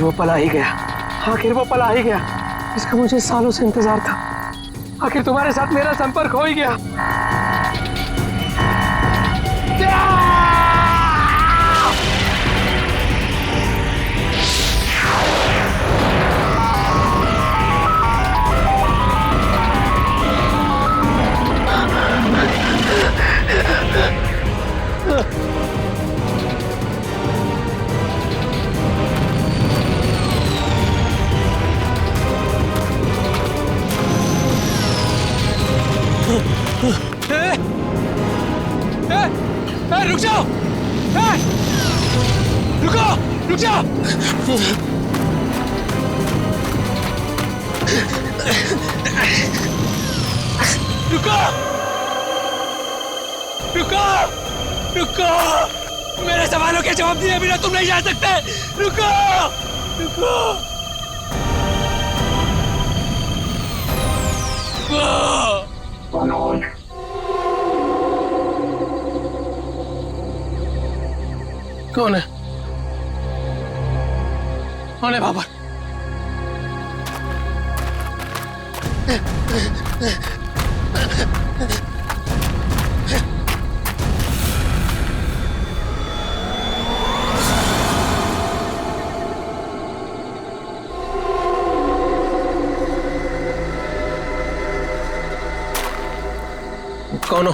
आखिर वो पला ही गया, आखिर वो पला ही गया, इसका मुझे सालों से इंतजार था। आखिर तुम्हारे साथ मेरा संपर्क हो ही गया। रुक जाओ, रुको, रुक जाओ। रुको, रुको, रुको, मेरे सवालों के जवाब दिए बिना तुम नहीं जा सकते। रुको, रुको, मनोज, कौन है? कौन है बाबर? कौन हो?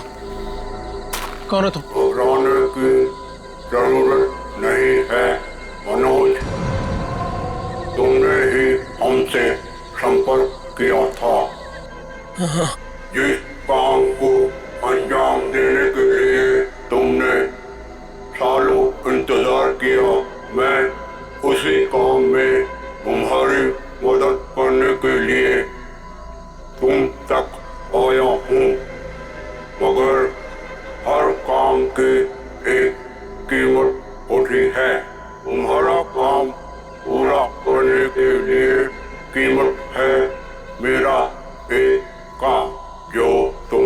कौन हो तुम? घबराने की जरूरत नहीं है मनोज, तुमने ही हमसे संपर्क किया था। जिस काम को अंजाम देने के लिए तुमने सालों इंतजार किया, मैं उसी काम में तुम्हारी मदद करने के लिए तुम तक आया हूँ, मगर हर काम की एक कीमत होती है। तुम्हारा काम पूरा करने के लिए कीमत है मेरा एक काम जो तुम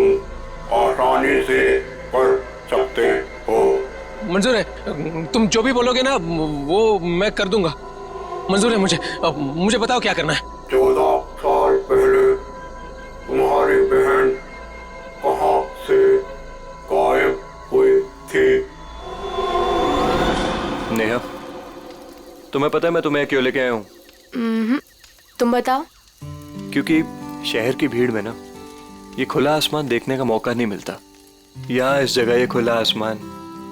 आसानी से कर सकते हो। मंजूर है, तुम जो भी बोलोगे ना वो मैं कर दूंगा। मंजूर है मुझे। मुझे बताओ क्या करना है। 14 साल पहले तुम्हारी बहन कहाँ से गायब हुई थी? नेहा, तुम्हें पता है मैं तुम्हें क्यों लेके आया हूँ? तुम बताओ। क्योंकि शहर की भीड़ में ना ये खुला आसमान देखने का मौका नहीं मिलता। यहाँ इस जगह ये खुला आसमान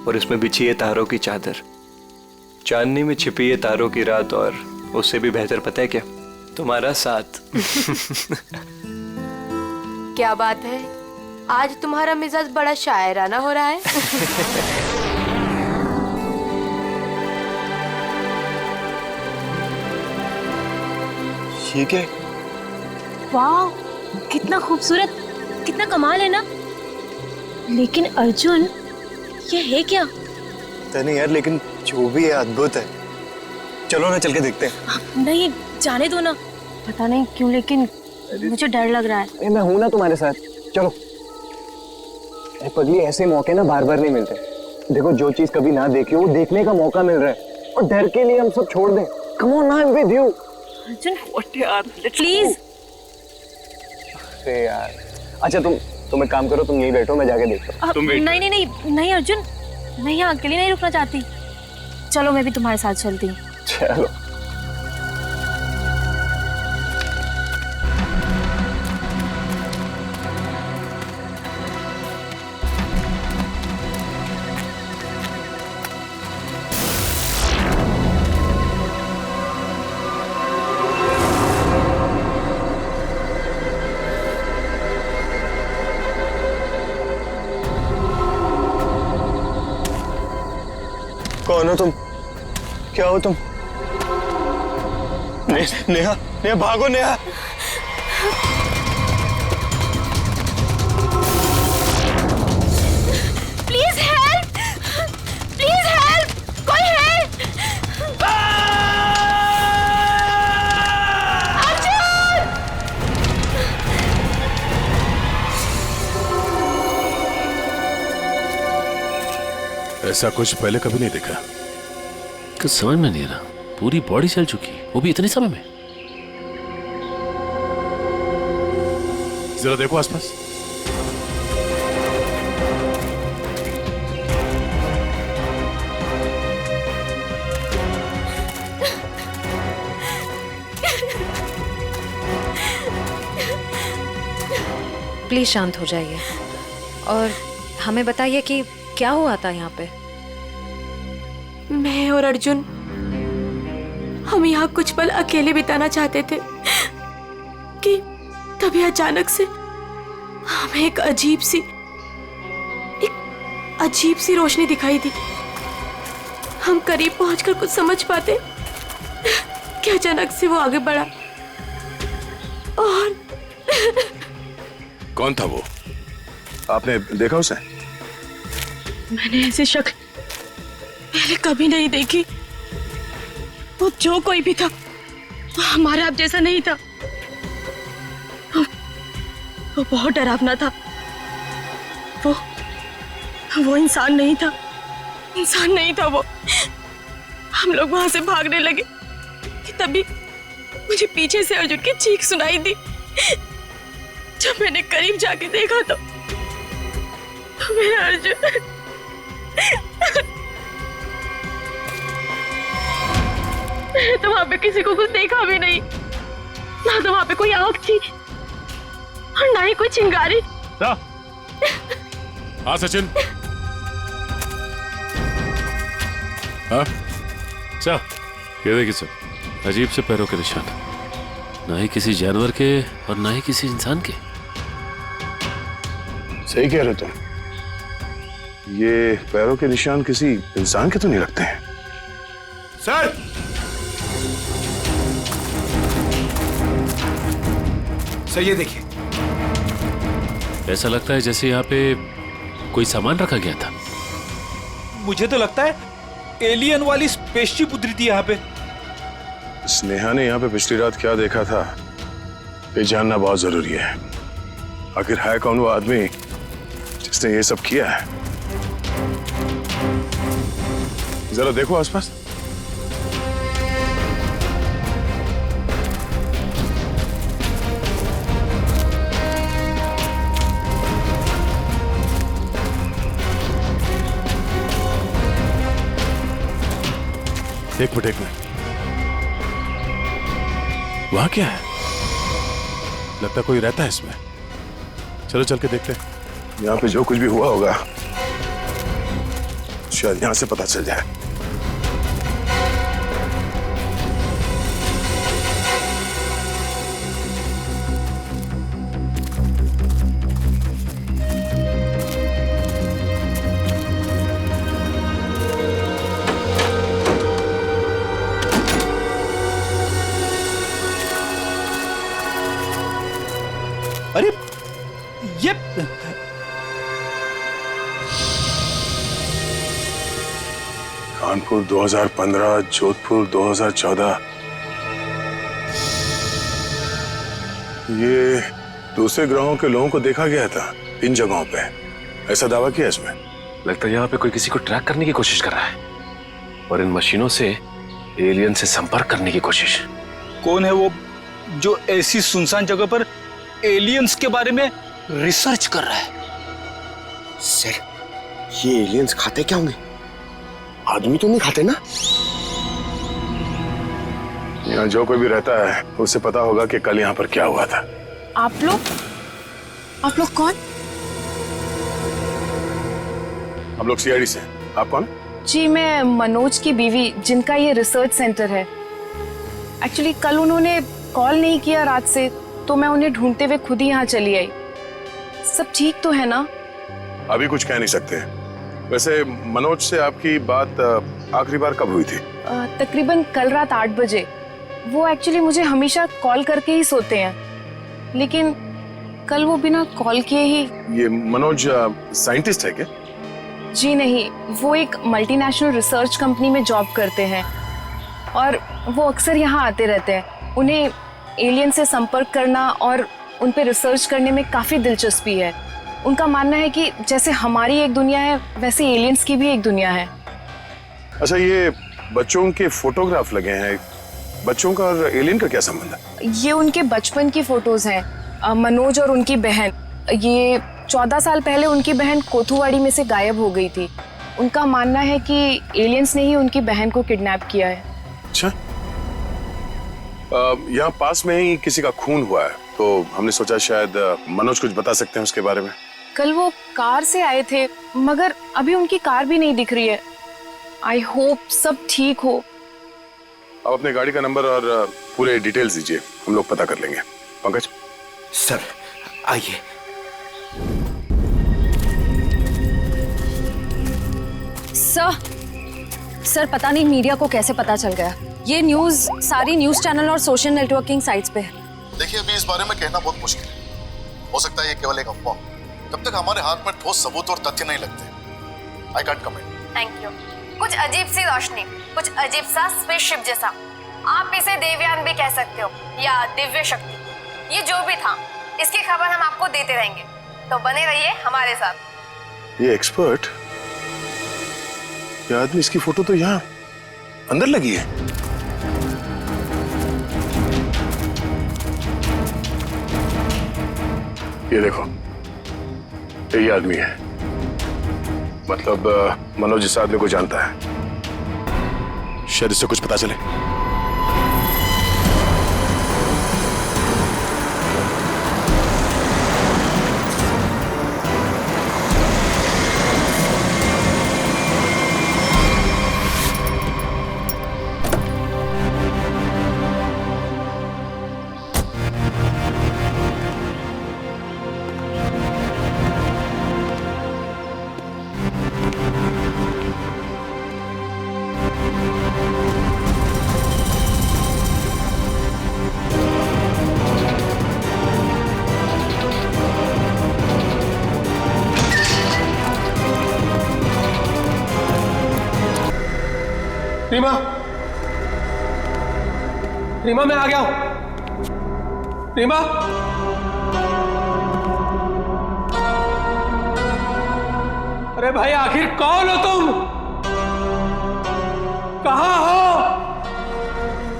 और इसमें बिछी है तारों की चादर, चांदनी में छिपी है तारों की रात, और उससे भी बेहतर पता है क्या? तुम्हारा साथ। क्या बात है, आज तुम्हारा मिजाज बड़ा शायराना हो रहा है। ये क्या? वाह, कितना खूबसूरत, कितना कमाल है ना। लेकिन अर्जुन, ये है क्या? पता नहीं यार, लेकिन जो भी है अद्भुत है। चलो ना चल के देखते हैं। नहीं, जाने दो ना। पता नहीं क्यों लेकिन मुझे डर लग रहा है। मैं हूं ना तुम्हारे साथ, चलो। पगली, ऐसे मौके ना बार बार नहीं मिलते। देखो, जो चीज कभी ना देखी हो वो देखने का मौका मिल रहा है, और डर के लिए हम सब छोड़ दें। Come on, I am with you. Arjun, यार प्लीज। अरे यार, अच्छा तुम एक काम करो, तुम यहीं बैठो, मैं जाके देखता हूँ। नहीं नहीं नहीं नहीं अर्जुन, मैं यहाँ अकेले नहीं रुकना चाहती। चलो, मैं भी तुम्हारे साथ चलती हूँ। चलो। कौन हो तुम? क्या हो तुम? नेहा, नेहा भागो Neha. Please help, please help, कोई हेल्प। अर्जुन! ऐसा कुछ पहले कभी नहीं देखा। कुछ समझ में नहीं आ रहा। पूरी बॉडी जल चुकी, वो भी इतने समय में। जरा देखो आसपास। प्लीज शांत हो जाइए और हमें बताइए कि क्या हुआ था यहाँ पे। मैं और अर्जुन हम यहाँ कुछ पल अकेले बिताना चाहते थे कि तभी अचानक से हमें एक अजीब सी रोशनी दिखाई दी। हम करीब पहुंचकर कुछ समझ पाते कि अचानक से वो आगे बढ़ा और कौन था वो? आपने देखा उसे? मैंने ऐसी शक्ल पहले कभी नहीं देखी। वो जो कोई भी था वो हमारे आप जैसा नहीं था। वो बहुत डरावना था। वो इंसान नहीं था। इंसान नहीं था वो। हम लोग वहां से भागने लगे कि तभी मुझे पीछे से अर्जुन की चीख सुनाई दी। जब मैंने करीब जाके देखा तो मेरा अर्जुन मैंने तो वहां पे किसी को कुछ देखा भी नहीं। ना तो वहां पे कोई आंख थी और ना ही कोई चिंगारी। हाँ सचिन। हाँ अच्छा, ये देखिए सर, अजीब से पैरों के निशान, ना ही किसी जानवर के और ना ही किसी इंसान के। सही कह रहे तुम। ये पैरों के निशान किसी इंसान के तो नहीं लगते हैं। सर, सर ये देखिए। ऐसा लगता है जैसे यहाँ पे कोई सामान रखा गया था। मुझे तो लगता है एलियन वाली स्पेसशिप उतरी थी यहाँ पे। स्नेहा ने यहाँ पे पिछली रात क्या देखा था ये जानना बहुत जरूरी है। आखिर है कौन वो आदमी जिसने ये सब किया है? जरा देखो आसपास। एक मिनट, वहां क्या है? लगता कोई रहता है इसमें। चलो चल के देखते हैं। यहाँ पे जो कुछ भी हुआ होगा शायद यहाँ से पता चल जाए। अरे ये कानपुर 2015, जोधपुर 2014। ये दूसरे ग्रहों के लोगों को देखा गया था इन जगहों पे, ऐसा दावा किया इसमें। लगता है यहाँ पे कोई किसी को ट्रैक करने की कोशिश कर रहा है और इन मशीनों से एलियन से संपर्क करने की कोशिश। कौन है वो जो ऐसी सुनसान जगह पर एलियंस के बारे में रिसर्च कर रहा है? सर, ये एलियंस खाते क्या होंगे? आदमी तो नहीं खाते ना? यहाँ जो कोई भी रहता है उसे पता होगा कि कल यहाँ पर क्या हुआ था। आप लोग कौन? हम लोग सीआईडी से। आप कौन? जी, मैं मनोज की बीवी, जिनका ये रिसर्च सेंटर है। एक्चुअली कल उन्होंने कॉल नहीं किया रात से, तो मैं उन्हें ढूंढते हुए खुद ही यहाँ चली आई। सब ठीक तो है ना? अभी कुछ कह नहीं सकते। वैसे मनोज से आपकी बात आखिरी बार कब हुई थी? तकरीबन कल रात 8 बजे। वो एक्चुअली मुझे हमेशा कॉल करके ही सोते हैं, लेकिन कल वो बिना कॉल किए ही। ये मनोज साइंटिस्ट है क्या? जी नहीं, वो एक मल्टीनेशनल रिसर्च कंपनी में जॉब करते हैं और वो अक्सर यहाँ आते रहते हैं। उन्हें एलियन से संपर्क करना और उन पे रिसर्च करने में काफ़ी दिलचस्पी है। उनका मानना है कि जैसे हमारी एक दुनिया है, वैसे एलियंस की भी एक दुनिया है। अच्छा, ये बच्चों के फोटोग्राफ लगे हैं। बच्चों का और एलियन का क्या संबंध है? ये उनके बचपन की फोटोज हैं। मनोज और उनकी बहन, ये 14 साल पहले उनकी बहन कोथुवाड़ी में से गायब हो गई थी। उनका मानना है कि एलियंस ने ही उनकी बहन को किडनैप किया है। अच्छा, यहाँ पास में ही किसी का खून हुआ है, तो हमने सोचा शायद मनोज कुछ बता सकते हैं उसके बारे में। कल वो कार से आए थे, मगर अभी उनकी कार भी नहीं दिख रही है। आई होप सब ठीक हो। आप अपने गाड़ी का नंबर और पूरे डिटेल्स दीजिए, हम लोग पता कर लेंगे। पंकज सर आइए। सर पता नहीं मीडिया को कैसे पता चल गया। ये न्यूज़ सारी न्यूज़ चैनल और सोशल नेटवर्किंग साइट्स पे है। देखिए, अभी इस बारे में कहना बहुत मुश्किल है। हो सकता है ये केवल एक अफवाह, जब तक हमारे हाथ में ठोस सबूत और तथ्य नहीं लगते। I can't comment. Thank you. कुछ अजीब सी रोशनी, कुछ अजीब सा स्पेसशिप जैसा, आप इसे देवयान भी कह सकते हो या दिव्य शक्ति, ये जो भी था, इसकी खबर हम आपको देते रहेंगे, तो बने रहिए हमारे साथ। ये एक्सपर्ट, ये आदमी, इसकी फोटो तो यहाँ अंदर लगी है। ये देखो, यही आदमी है। मतलब मनोज इस आदमी को जानता है, शायद इससे कुछ पता चले। रीमा, रीमा मैं आ गया हूं। रीमा, अरे भाई आखिर कौन हो तुम? कहां हो?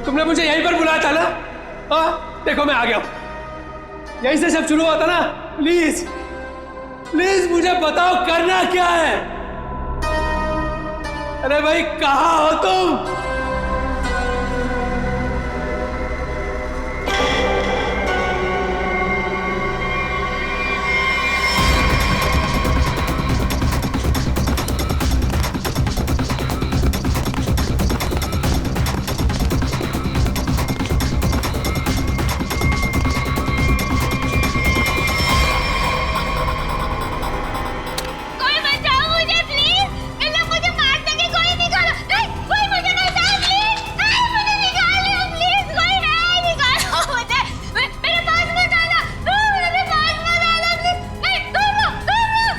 तुमने मुझे यहीं पर बुलाया था ना? हाँ, देखो मैं आ गया हूं। यहीं से सब शुरू होता ना। प्लीज प्लीज मुझे बताओ करना क्या है? अरे भाई कहां हो तुम?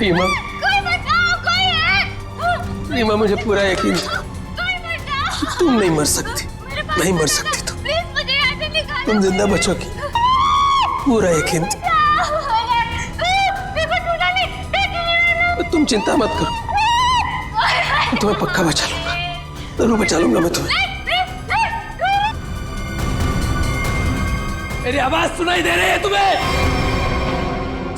रीमा, रीमा मुझे पूरा यकीन था तुम नहीं मर सकती, नहीं मर सकती तुम जिंदा बचोगी, पूरा यकीन था। तुम चिंता मत करो, मैं तुम्हें पक्का बचा लूंगा, जरूर बचा लूंगा मैं तुम्हें। मेरी आवाज सुनाई दे रही है तुम्हें?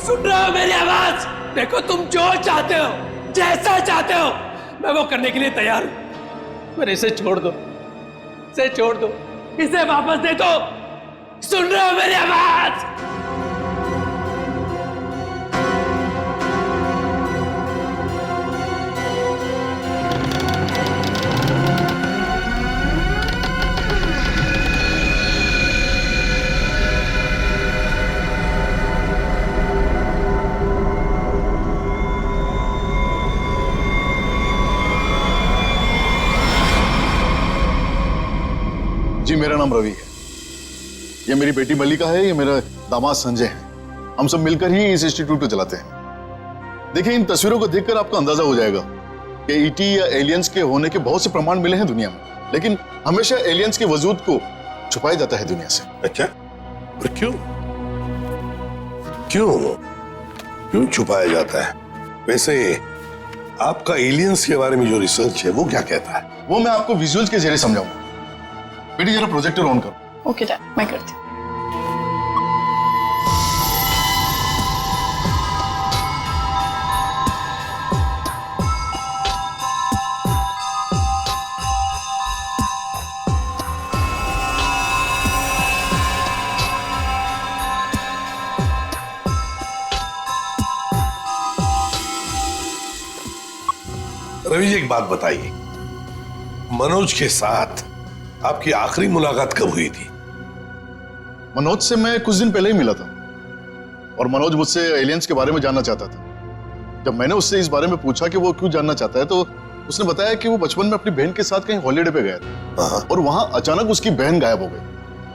सुन रहे हो मेरी आवाज? देखो तुम जो चाहते हो, जैसा चाहते हो, मैं वो करने के लिए तैयार हूं। पर इसे छोड़ दो, इसे छोड़ दो, इसे वापस दे दो। सुन रहे हो मेरी आवाज? जी मेरा नाम रवि है, ये मेरी बेटी मल्लिका है, ये मेरा दामाद संजय है। हम सब मिलकर ही इस इंस्टीट्यूट को चलाते हैं। देखिए, इन तस्वीरों को देखकर आपको अंदाजा हो जाएगा कि ईटी या एलियंस के होने के बहुत से प्रमाण मिले हैं दुनिया में, लेकिन हमेशा एलियंस के वजूद को छुपाया जाता है दुनिया से। अच्छा, और क्यों क्यों क्यों छुपाया जाता है? वैसे आपका एलियंस के बारे में जो रिसर्च है वो क्या कहता है? वो मैं आपको विजुअल्स के जरिए समझाऊंगा। बेटी जरा प्रोजेक्टर ऑन करो। ओके डैड, मैं करती हूँ। रवि जी एक बात बताइए, मनोज के साथ आपकी आखिरी मुलाकात कब हुई थी? मनोज से मैं कुछ दिन पहले ही मिला था और मनोज मुझसे एलियंस के बारे में जानना चाहता था। जब मैंने उससे इस बारे में पूछा कि वो क्यों जानना चाहता है तो उसने बताया कि वो बचपन में अपनी बहन के साथ कहीं हॉलीडे पे गया था और वहां अचानक उसकी बहन गायब हो गई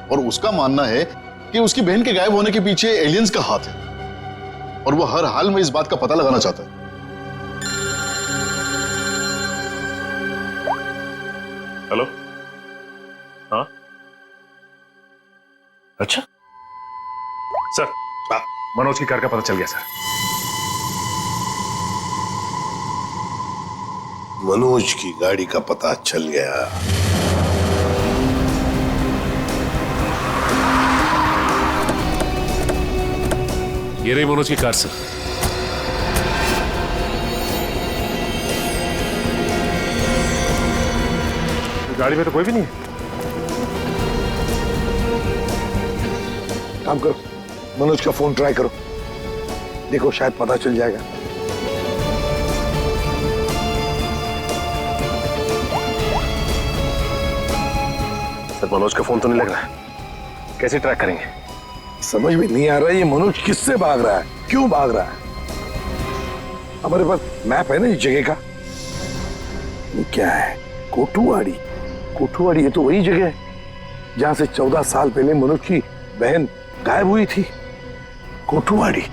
और उसका मानना है कि उसकी बहन के गायब होने के पीछे एलियंस का हाथ है और वो हर हाल में इस बात का पता लगाना चाहता है। हेलो, हाँ, अच्छा सर, मनोज की कार का पता चल गया सर। मनोज की गाड़ी का पता चल गया। ये रही मनोज की कार सर। गाड़ी में तो कोई भी नहीं है। काम करो, मनोज का फोन ट्राई करो, देखो शायद पता चल जाएगा। सर मनोज का फोन तो नहीं लग रहा है, कैसे ट्रैक करेंगे? समझ में नहीं आ रहा है ये मनोज किससे भाग रहा है, क्यों भाग रहा है। हमारे पास मैप है ना इस जगह का। ये क्या है? कोठुवाड़ी। कोठुवाड़ी ये तो वही जगह है जहां से 14 साल पहले मनोज की बहन गायब हुई थी। कोठुवाड़ी।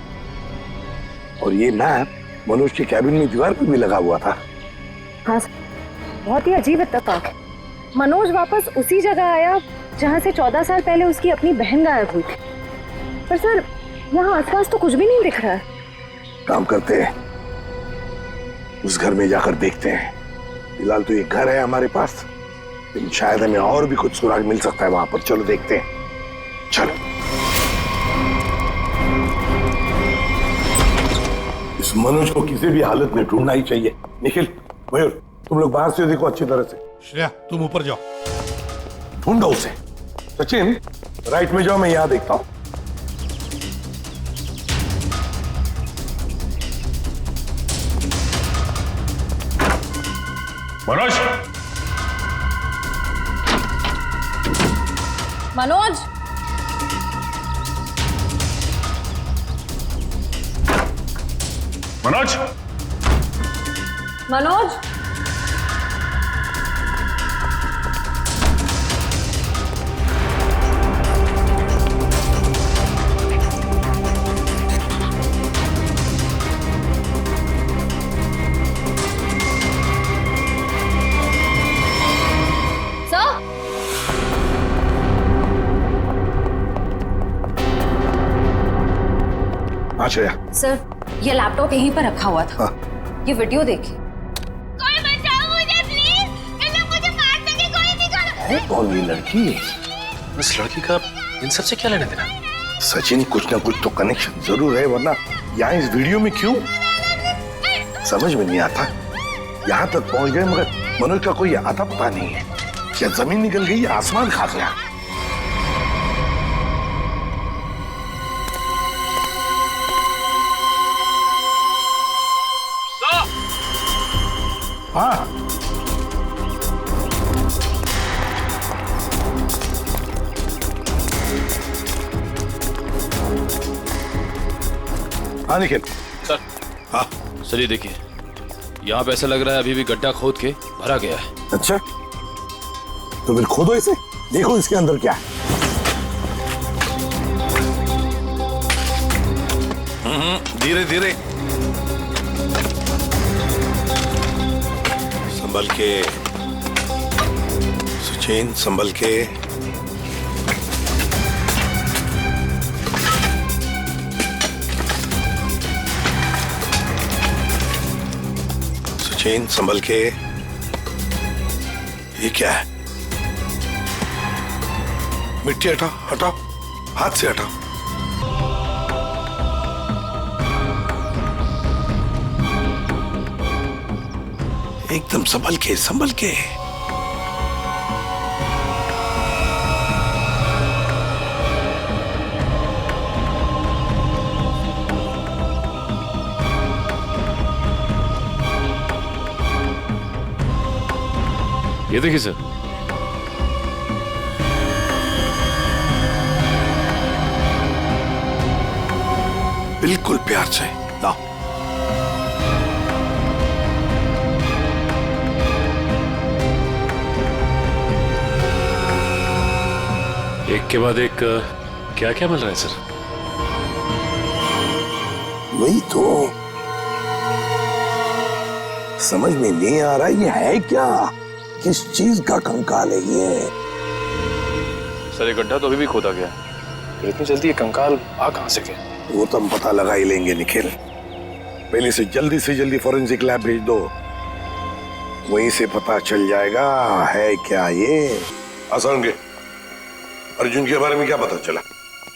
और ये मैप मनोज के कैबिन में दीवार पर भी लगा हुआ था। हाँ, बहुत ही अजीब इत्तेफाक। मनोज वापस उसी जगह आया जहां से 14 साल पहले उसकी अपनी बहन गायब हुई थी। पर सर, यहाँ आसपास तो कुछ भी नहीं दिख रहा है। काम करते हैं, उस घर में जाकर देखते हैं। फिलहाल तो ये घर है हमारे पास, लेकिन शायद हमें और भी कुछ सुराग मिल सकता है वहां पर। चलो देखते हैं, चलो। इस मनोज को किसी भी हालत में ढूंढना ही चाहिए। निखिल, मयूर, तुम लोग बाहर से देखो अच्छी तरह से। श्रेया तुम ऊपर जाओ, ढूंढो उसे। सचिन राइट में जाओ, मैं यहां देखता हूं। मनोज, मनोज, मनोज, मनोज, श्रेया। सर, ये लैपटॉप यहीं पर रखा हुआ था। ये वीडियो देखिए। कोई बचाओ मुझे प्लीज, इन लोग मुझे मार देंगे, कोई निकालो। है कौन ये लड़की? इस लड़की का इन सब से क्या लेना देना? सचिन, कुछ ना कुछ तो कनेक्शन जरूर है, वरना यहाँ इस वीडियो में क्यों? समझ में नहीं आता। यहाँ तक पहुंच गए मगर मनोज का कोई आता पता नहीं है। क्या जमीन निकल गई या आसमान खा गया? हाँ, हाँ निखिल। सर, हाँ सर ये देखिए, यहाँ पे ऐसा लग रहा है अभी भी गड्ढा खोद के भरा गया है। अच्छा, तो फिर खोदो इसे, देखो इसके अंदर क्या है। धीरे धीरे, संभल के सचिन, संभल के। मशीन संभल के। ये क्या है? मिट्टी हटाओ, हटाओ, हाथ से हटाओ। एकदम संभल के, संभल के। ये देखिए सर। बिल्कुल प्यार से लाओ। एक के बाद एक क्या क्या मिल रहा है सर? वही तो समझ में नहीं आ रहा, ये है क्या? किस चीज का कंकाल है ये? सर ये गड्ढा तो अभी भी खोदा गया है, तो इतनी जल्दी ये कंकाल आ कहां से गया? वो तो हम पता लगा ही लेंगे निखिल। पहले से जल्दी फॉरेंसिक लैब भेज दो, वहीं से पता चल जाएगा है क्या ये। आसान के अर्जुन के बारे में क्या पता चला?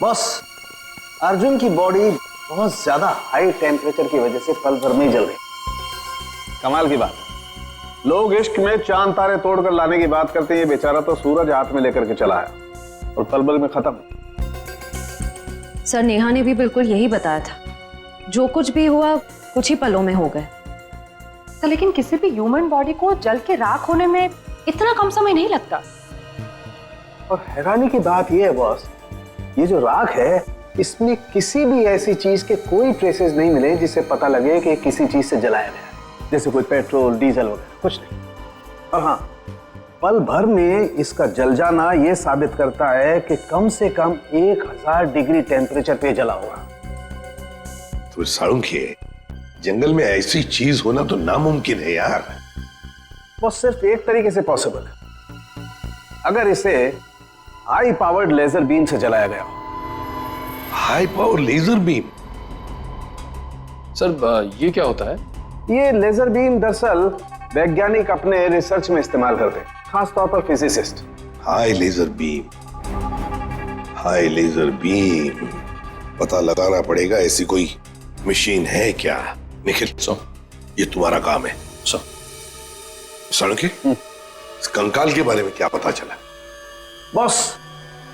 बॉस, अर्जुन की बॉडी बहुत ज्यादा हाई टेम्परेचर की वजह से पल भर में ही जल गई। कमाल की बात, लोग इश्क में चांद तारे तोड़कर लाने की बात करते हैं, ये बेचारा तो सूरज हाथ में लेकर के चला आया और पल भर में खत्म। सर नेहा ने भी बिल्कुल यही बताया था, जो कुछ भी हुआ कुछ ही पलों में हो गए। तो लेकिन किसी भी ह्यूमन बॉडी को जल के राख होने में इतना कम समय नहीं लगता। और हैरानी की बात यह है बॉस, ये जो राख है इसमें किसी भी ऐसी चीज के कोई ट्रेसेस नहीं मिले जिससे पता लगे कि किसी चीज से जलाया गया है, जैसे कोई पेट्रोल डीजल वगैरह, कुछ नहीं। और हाँ, पल भर में इसका जल जाना यह साबित करता है कि कम से कम 1000 डिग्री टेम्परेचर पे जला होगा। तो साळुंखे, जंगल में ऐसी चीज होना तो नामुमकिन है यार। वो सिर्फ एक तरीके से पॉसिबल है, अगर इसे हाई पावर्ड लेजर बीम से जलाया गया हो। High power laser beam? Sir ये क्या होता है? ये लेजर बीम दरअसल वैज्ञानिक अपने रिसर्च में इस्तेमाल करते हैं, खास तौर पर physicist. High laser beam, high laser beam, पता लगाना पड़ेगा ऐसी कोई मशीन है क्या। निखिल ये तुम्हारा काम है। साळुंखे, इस कंकाल के बारे में क्या पता चला? बॉस,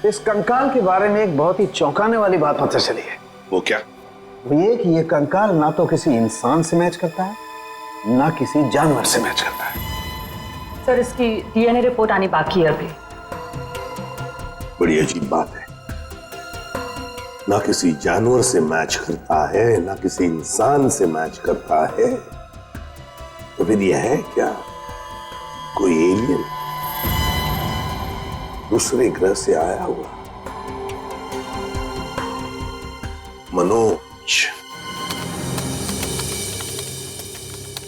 इस कंकाल के बारे में एक बहुत ही चौंकाने वाली बात पता चली है। वो क्या? वो ये कि ये कंकाल ना तो किसी इंसान से मैच करता है, ना किसी जानवर से मैच करता है। सर इसकी डीएनए रिपोर्ट आनी बाकी है अभी। बड़ी अजीब बात है, ना किसी जानवर से मैच करता है, ना किसी इंसान से मैच करता है। तो फिर यह है क्या? कोई एलियन दूसरे ग्रह से आया हुआ? मनोज,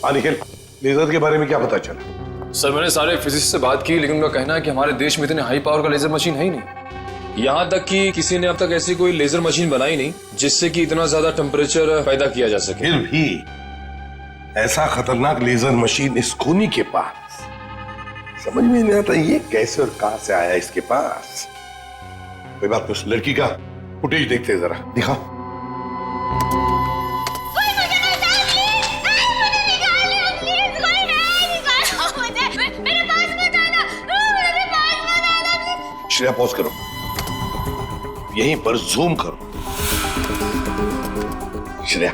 निखिल, लेजर के बारे में क्या पता चला? सर मैंने सारे फिजिसिस्ट से बात की, लेकिन उनका कहना है कि हमारे देश में इतने हाई पावर का लेजर मशीन है ही नहीं। यहाँ तक कि किसी ने अब तक ऐसी कोई लेजर मशीन बनाई नहीं जिससे कि इतना ज्यादा टेम्परेचर पैदा किया जा सके। फिर भी ऐसा खतरनाक लेजर मशीन इस खूनी के पास, समझ में नहीं आता ये कैसे और कहां से आया इसके पास। कोई बात नहीं, उस लड़की का फुटेज देखते हैं, जरा दिखाओ। श्रेया पॉज करो, यहीं पर जूम करो। श्रेया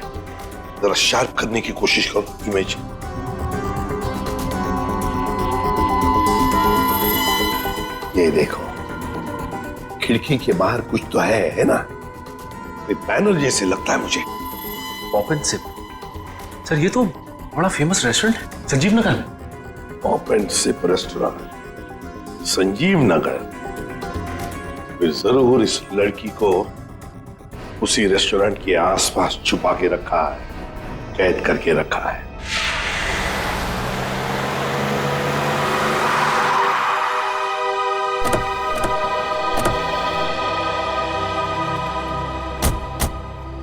जरा शार्प करने की कोशिश करो इमेज। ये देखो, खिड़की के बाहर कुछ तो है ना? बैनर जैसे लगता है मुझे। Pop and SIP. सर ये तो बड़ा फेमस रेस्टोरेंट है, संजीव नगर में। Pop and Sip restaurant, Sanjeev Nagar. फिर जरूर इस लड़की को उसी रेस्टोरेंट के आसपास छुपा के रखा है, कैद करके रखा है।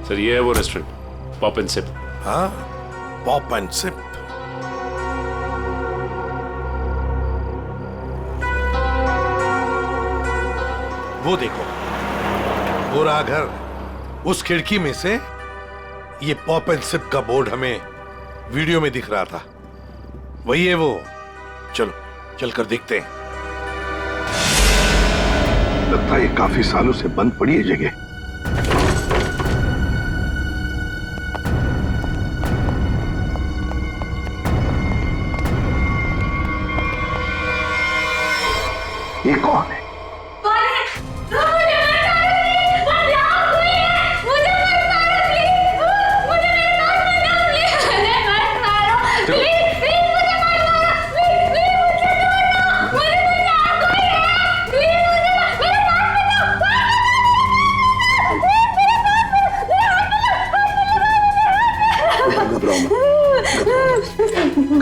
सर ये है वो रेस्टोरेंट, पॉप एंड सिप। हाँ, पॉप एंड सिप। वो देखो, वो रहा घर। उस खिड़की में से ये पॉप एंड सिप का बोर्ड हमें वीडियो में दिख रहा था। वही है वो। चलो चलकर देखते हैं। लगता है ये काफी सालों से बंद पड़ी है जगह। ये कौन है?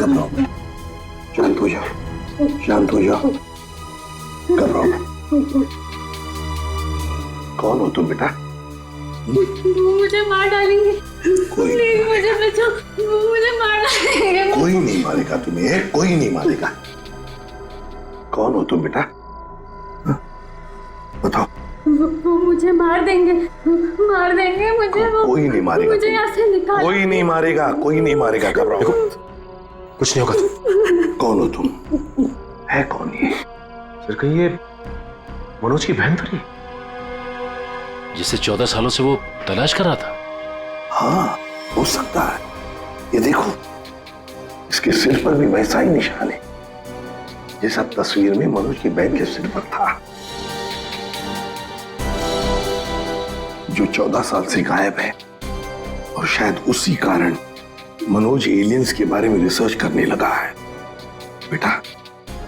घबराओ मत, शांत हो जाओ, शांत हो जाओ, घबराओ मत। कौन हो तुम बेटा? वो मुझे मार डालेंगे। प्लीज मुझे बचाओ, वो मुझे मार डालेंगे। कोई नहीं मारेगा तुम्हें, कोई नहीं मारेगा। कौन हो तुम बेटा? बताओ। वो मुझे मार देंगे, मार देंगे मुझे। कोई नहीं मारेगा, मुझे यहाँ से निकाल। कोई नहीं मारेगा, कोई नहीं मारेगा। घबराओ, कुछ नहीं होगा। कौन हो तुम? है कौन ये? सर कहीं ये मनोज की बहन तो नहीं, जिसे 14 सालों से वो तलाश कर रहा था? हाँ, हो सकता है। ये देखो, इसके सिर पर भी वैसा ही निशान है जैसा तस्वीर में मनोज की बहन के सिर पर था, जो 14 साल से गायब है। और शायद उसी कारण मनोज एलियंस के बारे में रिसर्च करने लगा है। बेटा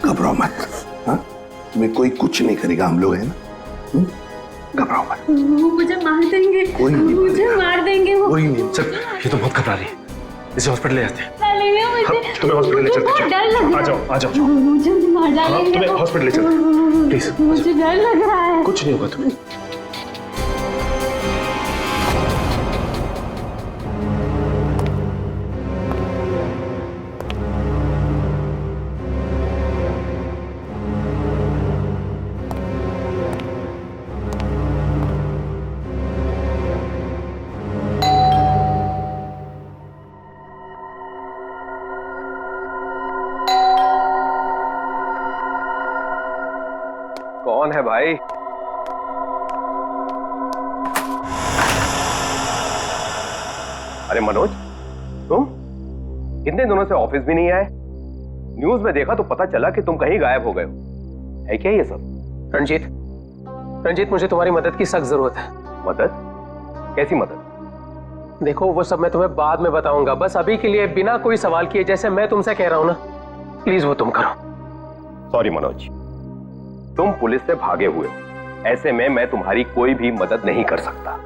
घबराओ मत, हाँ? तुम्हें कोई कुछ नहीं करेगा, हम लोग हैं ना। घबराओ मत। वो मुझे मार देंगे, कोई नहीं मुझे मार देंगे वो। कोई नहीं। सर ये तो बहुत घबरा रही है, इसे हॉस्पिटल ले जाते हैं। मुझे तुम्हें हॉस्पिटल ले चलते हैं। डर लग रहा है। आ जाओ, आ जाओ। मुझे मार डालेंगे। तुम्हें हॉस्पिटल ले चलते हैं, प्लीज। मुझे डर लग रहा है। कुछ नहीं होगा तुम्हें। कौन है भाई? अरे मनोज, तुम इतने दिनों से ऑफिस भी नहीं आए। न्यूज में देखा तो पता चला कि तुम कहीं गायब हो गए हो। है क्या ये सब? रंजीत मुझे तुम्हारी मदद की सख्त जरूरत है। मदद? कैसी मदद? देखो वो सब मैं तुम्हें बाद में बताऊंगा, बस अभी के लिए बिना कोई सवाल किए जैसे मैं तुमसे कह रहा हूं ना, प्लीज वो तुम करो। सॉरी मनोज, तुम पुलिस से भागे हुए हो, ऐसे में मैं तुम्हारी कोई भी मदद नहीं कर सकता।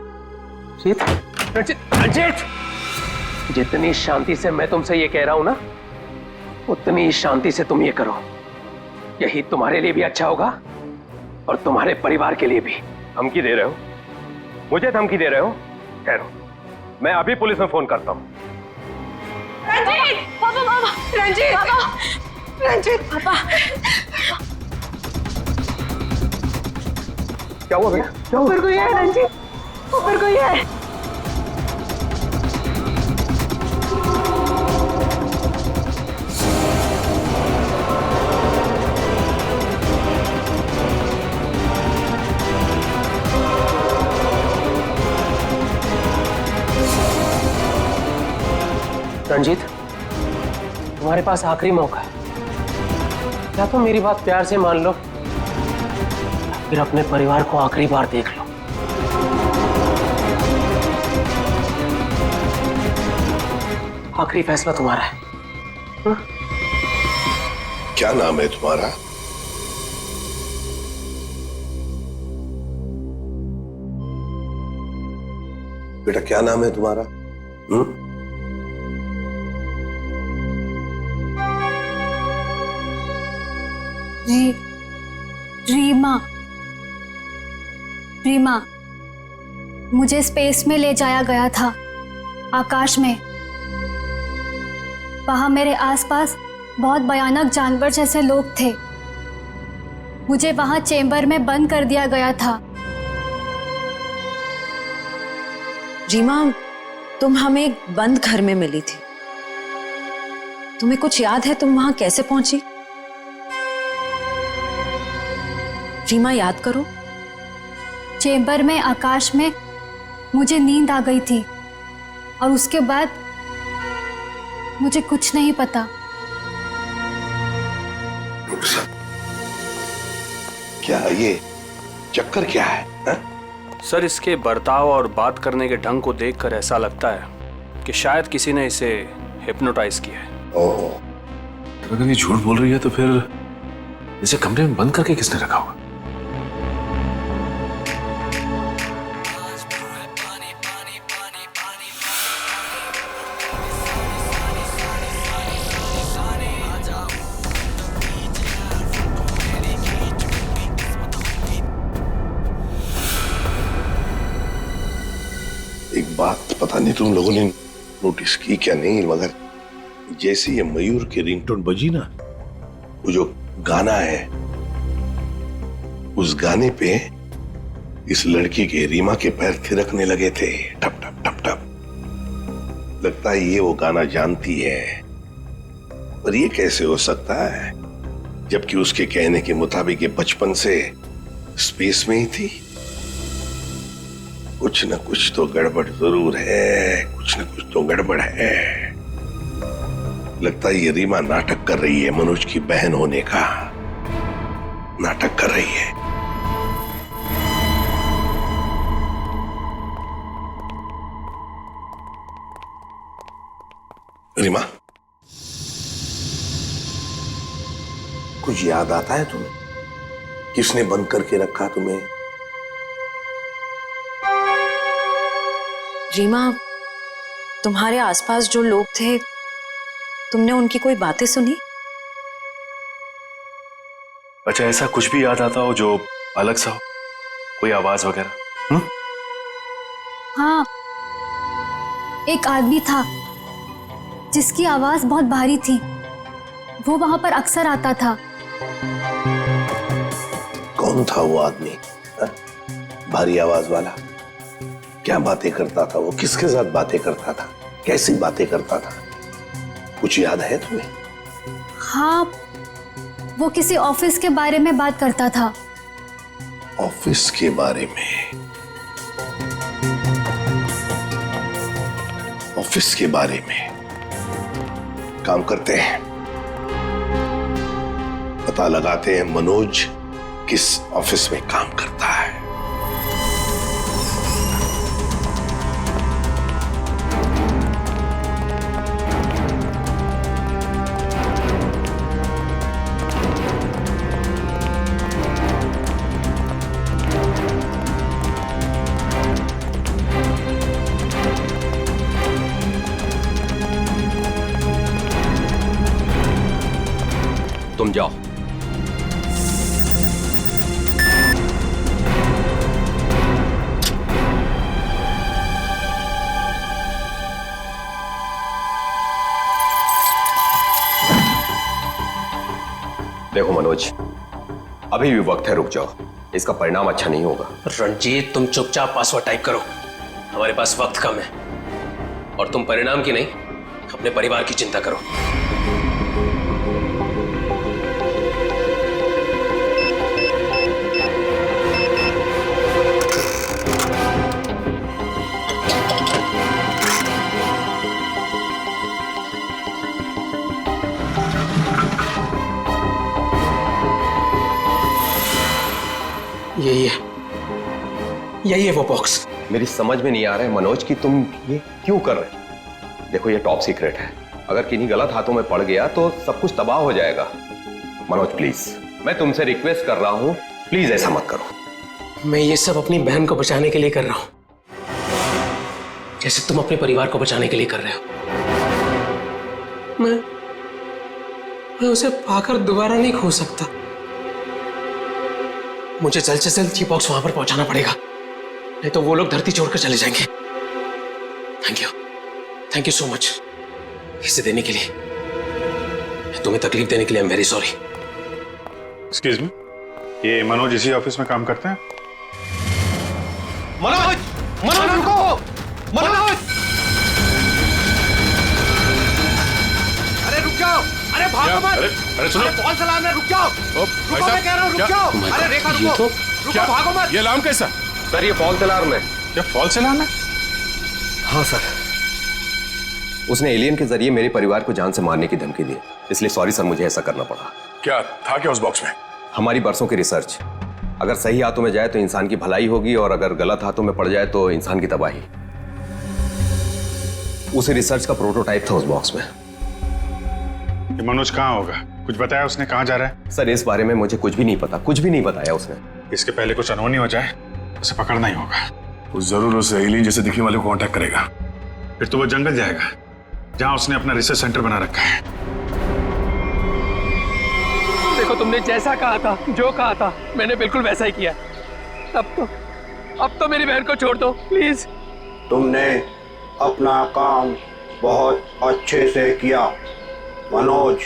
रंजीत, जितनी शांति से मैं तुमसे ये कह रहा हूं ना, उतनी शांति से तुम ये करो। यही तुम्हारे लिए भी अच्छा होगा और तुम्हारे परिवार के लिए भी। धमकी दे रहे हो? मुझे धमकी दे रहे हो? ठहरो, मैं अभी पुलिस में फोन करता हूं। रंजीत, पापा, पापा, रंजीत, पापा, रंजीत, पापा। क्या हुआ बेटा? क्या हुआ? ऊपर कोई है रंजीत, ऊपर कोई है। रंजीत, तुम्हारे पास आखिरी मौका है। या तो मेरी बात प्यार से मान लो, फिर अपने परिवार को आखिरी बार देख लो। आखिरी फैसला तुम्हारा है। क्या नाम है तुम्हारा? बेटा क्या नाम है तुम्हारा? रीमा। रीमा, मुझे स्पेस में ले जाया गया था, आकाश में। वहां मेरे आसपास बहुत भयानक जानवर जैसे लोग थे। मुझे वहां चेंबर में बंद कर दिया गया था। रीमा, तुम हमें एक बंद घर में मिली थी। तुम्हें कुछ याद है तुम वहां कैसे पहुंची? रीमा, याद करो। चेंबर में आकाश में मुझे नींद आ गई थी और उसके बाद मुझे कुछ नहीं पता। क्या ये चक्कर क्या है हा? सर, इसके बर्ताव और बात करने के ढंग को देखकर ऐसा लगता है कि शायद किसी ने इसे हिप्नोटाइज किया है। ओह, अगर ये झूठ बोल रही है तो फिर इसे कमरे में बंद करके किसने रखा होगा? एक बात पता नहीं तुम लोगों ने नोटिस की क्या नहीं, मगर जैसे ये मयूर की रिंगटोन बजी ना, वो जो गाना है उस गाने पे इस लड़की के रीमा के पैर थिरकने लगे थे, टप टप टप टप। लगता है ये वो गाना जानती है, पर ये कैसे हो सकता है जबकि उसके कहने के मुताबिक ये बचपन से स्पेस में ही थी। कुछ न कुछ तो गड़बड़ जरूर है, कुछ न कुछ तो गड़बड़ है। लगता है ये रीमा नाटक कर रही है, मनोज की बहन होने का नाटक कर रही है। रीमा, कुछ याद आता है तुम्हें? किसने बंद करके रखा तुम्हें? रीमा, तुम्हारे आसपास जो लोग थे, तुमने उनकी कोई बातें सुनी? अच्छा, ऐसा कुछ भी याद आता हो जो अलग सा हो, कोई आवाज वगैरह? हाँ, एक आदमी था जिसकी आवाज बहुत भारी थी। वो वहां पर अक्सर आता था। कौन था वो आदमी? हा? भारी आवाज वाला? क्या बातें करता था वो? किसके साथ बातें करता था? कैसी बातें करता था? कुछ याद है तुम्हें? हाँ, वो किसी ऑफिस के बारे में बात करता था। ऑफिस के बारे में? ऑफिस के बारे में? काम करते हैं, पता लगाते हैं मनोज किस ऑफिस में काम करता है। तुम जाओ। देखो मनोज, अभी भी वक्त है, रुक जाओ, इसका परिणाम अच्छा नहीं होगा। रणजीत, तुम चुपचाप पासवर्ड टाइप करो, हमारे पास वक्त कम है। और तुम परिणाम की नहीं, अपने परिवार की चिंता करो। यही है वो बॉक्स। मेरी समझ में नहीं आ रहा है मनोज कि तुम ये क्यों कर रहे हो। देखो, ये टॉप सीक्रेट है, अगर किन्हीं गलत हाथों में पड़ गया तो सब कुछ तबाह हो जाएगा। मनोज प्लीज, मैं तुमसे रिक्वेस्ट कर रहा हूं, प्लीज ऐसा मत करो। मैं ये सब अपनी बहन को बचाने के लिए कर रहा हूं, जैसे तुम अपने परिवार को बचाने के लिए कर रहे हो। मैं उसे पाकर दोबारा नहीं खो सकता। मुझे जल्द से जल्द ये बॉक्स वहां पर पहुंचाना पड़ेगा, नहीं तो वो लोग धरती छोड़कर चले जाएंगे। थैंक यू सो मच इसे देने के लिए, तुम्हें तकलीफ देने के लिए। I am very sorry. Excuse me, ये मनोज इसी ऑफिस में काम करते हैं? मनोज! मनोज रुको! मनोज! अरे रुक जाओ! अरे भागो मत! अरे सुनो! बॉल चलाना, रुक जाओ! रुको, मैं कह रहा हूँ, रुक जाओ! अरे रेखा रुको! रुको, भागो मत! ये अलार्म कैसा? सर ये फॉल्स अलार्म है। ये फॉल्स अलार्म है? हाँ सर, उसने एलियन के जरिए मेरे परिवार को जान से मारने की धमकी दी, इसलिए सॉरी सर, मुझे ऐसा करना पड़ा। क्या था क्या उस बॉक्स में? हमारी बरसों की रिसर्च, अगर सही हाथों में जाए तो इंसान की भलाई होगी और अगर गलत हाथों में पड़ जाए तो इंसान की तबाही। उसी रिसर्च का प्रोटोटाइप था उस बॉक्स में। ये मनोज कहाँ होगा? कुछ बताया उसने कहाँ जा रहा है? सर इस बारे में मुझे कुछ भी नहीं पता, कुछ भी नहीं बताया उसने। इसके पहले कुछ अनहोनी हो जाए उसे पकड़ना ही होगा। वो जरूर उस एलियन जैसे दिखने वाले को कांटेक्ट करेगा, फिर तो वो जंगल जाएगा जहां उसने अपना रिसर्च सेंटर बना रखा है। देखो तुमने जैसा कहा था, जो कहा था, मैंने बिल्कुल वैसा ही किया। अब तो मेरी बहन को छोड़ दो प्लीज। तुमने अपना काम बहुत अच्छे से किया मनोज,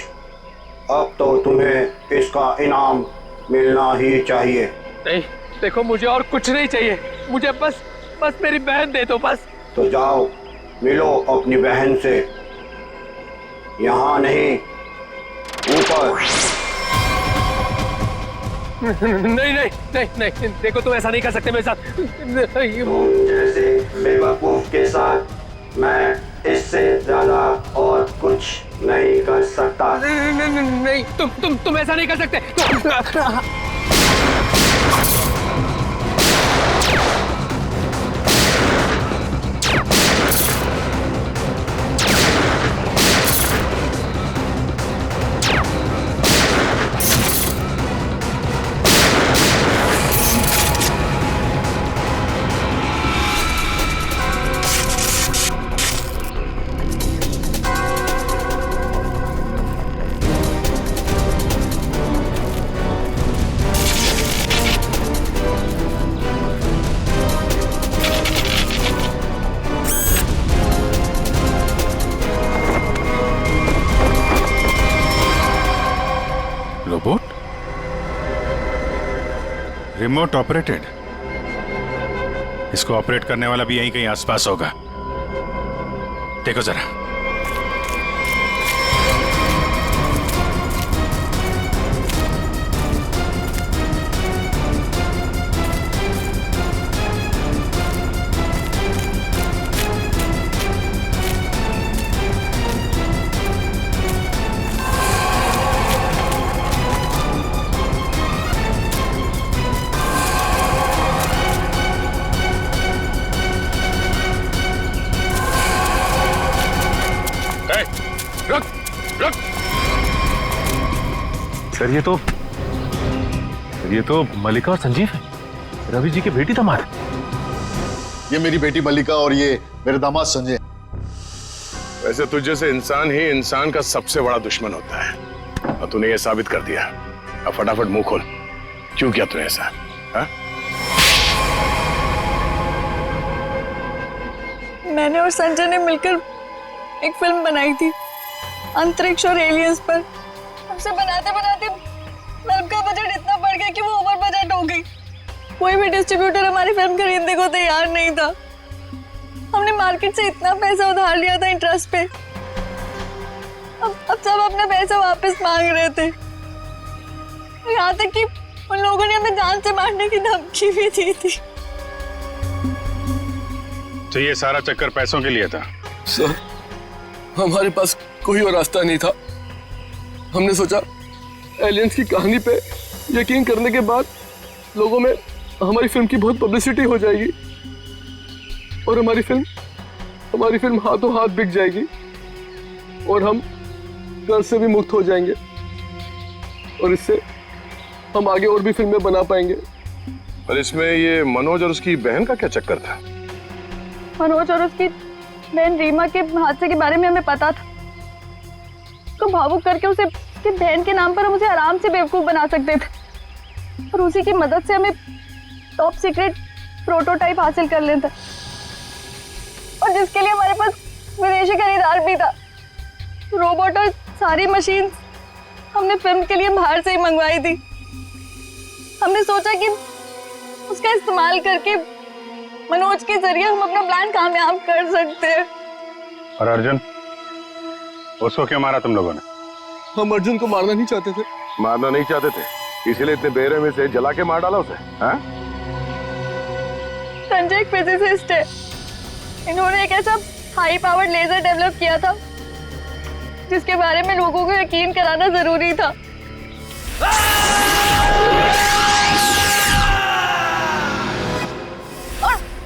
अब तो तुम्हें इसका इनाम मिलना ही चाहिए। नहीं देखो, मुझे और कुछ नहीं चाहिए, मुझे बस मेरी बहन दे दो बस। तो जाओ मिलो अपनी बहन से, यहाँ नहीं ऊपर। नहीं नहीं नहीं नहीं, देखो तुम ऐसा नहीं कर सकते मेरे साथ। तुम जैसे बेवकूफ के साथ मैं इससे ज्यादा और कुछ नहीं कर सकता। नहीं तुम ऐसा नहीं कर सकते। रोबोट? Remote operated? इसको ऑपरेट करने वाला भी यहीं कहीं आसपास होगा। देखो जरा। सर ये तो मल्लिका और संजीव है, रवि जी की बेटी दामाद। ये मेरी बेटी मल्लिका और ये मेरे दामाद संजय। वैसे तुझ जैसे इंसान ही इंसान का सबसे बड़ा दुश्मन होता है और तूने ये साबित कर दिया। अब फटाफट मुंह खोल, क्यों किया तूने ऐसा? हा? मैंने और संजय ने मिलकर एक फिल्म बनाई थी अंतरिक्ष और एलियंस पर। उसे बनाते बनाते फिल्म का बजट इतना बढ़ गया कि वो ओवर बजट हो गई। कोई भी डिस्ट्रीब्यूटर हमारी फिल्म खरीदने को तैयार नहीं था। हमने मार्केट से इतना पैसा उधार लिया था इंटरेस्ट पे। अब सब अपना पैसा वापस मांग रहे थे। यहाँ तक कि उन लोगों ने हमें जान से मारने की धमकी भी दी थी। तो ये सारा चक्कर पैसों के लिए था? सर हमारे पास कोई और रास्ता नहीं था। हमने सोचा एलियंस की कहानी पे यकीन करने के बाद लोगों में हमारी फिल्म की बहुत पब्लिसिटी हो जाएगी और हमारी फिल्म हाथों हाथ बिक जाएगी और हम कर्ज से भी मुक्त हो जाएंगे और इससे हम आगे और भी फिल्में बना पाएंगे। और इसमें ये मनोज और उसकी बहन का क्या चक्कर था? मनोज और उसकी बहन रीमा के हादसे के बारे में हमें पता था। तो भावुक करके उसे उसकी बहन के नाम पर हम उसे आराम से बेवकूफ बना सकते थे और उसी की मदद से हमें टॉप सीक्रेट प्रोटोटाइप हासिल कर लेता और जिसके लिए हमारे पास विदेशी खरीदार भी था। रोबोट और सारी मशीन हमने फिल्म के लिए बाहर से ही मंगवाई थी। हमने सोचा कि उसका इस्तेमाल करके मनोज के जरिए हम अपना प्लान कामयाब कर सकते हैं। और अर्जुन, उसको क्यों मारा तुम लोगों ने? हम अर्जुन को मारना नहीं चाहते थे। मारना नहीं चाहते थे, इसीलिए इतने बेरहमी से जला के मार डाला उसे? हाँ? संजय एक फिजिसिस्ट है, इन्होंने एक ऐसा हाई पावर्ड लेजर डेवलप किया था जिसके बारे में लोगों को यकीन कराना जरूरी था।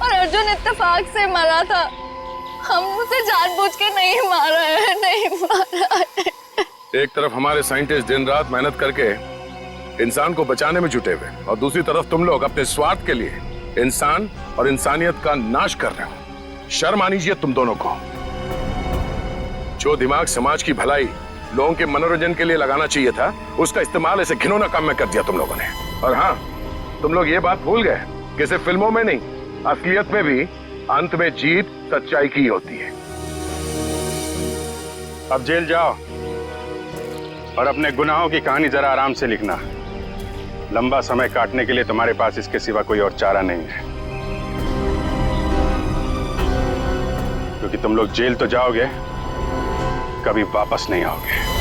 और अर्जुन इत्तेफाक से मरा था, हम उसे जानबूझ के नहीं मारा है, नहीं मारा है। एक तरफ हमारे साइंटिस्ट दिन रात मेहनत करके इंसान को बचाने में जुटे हुए, और दूसरी तरफ तुम लोग अपने स्वार्थ के लिए इंसान और इंसानियत का नाश कर रहे हो। शर्म आनी चाहिए तुम दोनों को। जो दिमाग समाज की भलाई, लोगों के मनोरंजन के लिए लगाना चाहिए था, उसका इस्तेमाल ऐसे घिनौना काम में कर दिया तुम लोगों ने। और हाँ, तुम लोग ये बात भूल गए कि सिर्फ फिल्मों में नहीं, असलियत में भी अंत में जीत सच्चाई की होती है। अब जेल जाओ और अपने गुनाहों की कहानी जरा आराम से लिखना। लंबा समय काटने के लिए तुम्हारे पास इसके सिवा कोई और चारा नहीं है, क्योंकि तुम लोग जेल तो जाओगे, कभी वापस नहीं आओगे।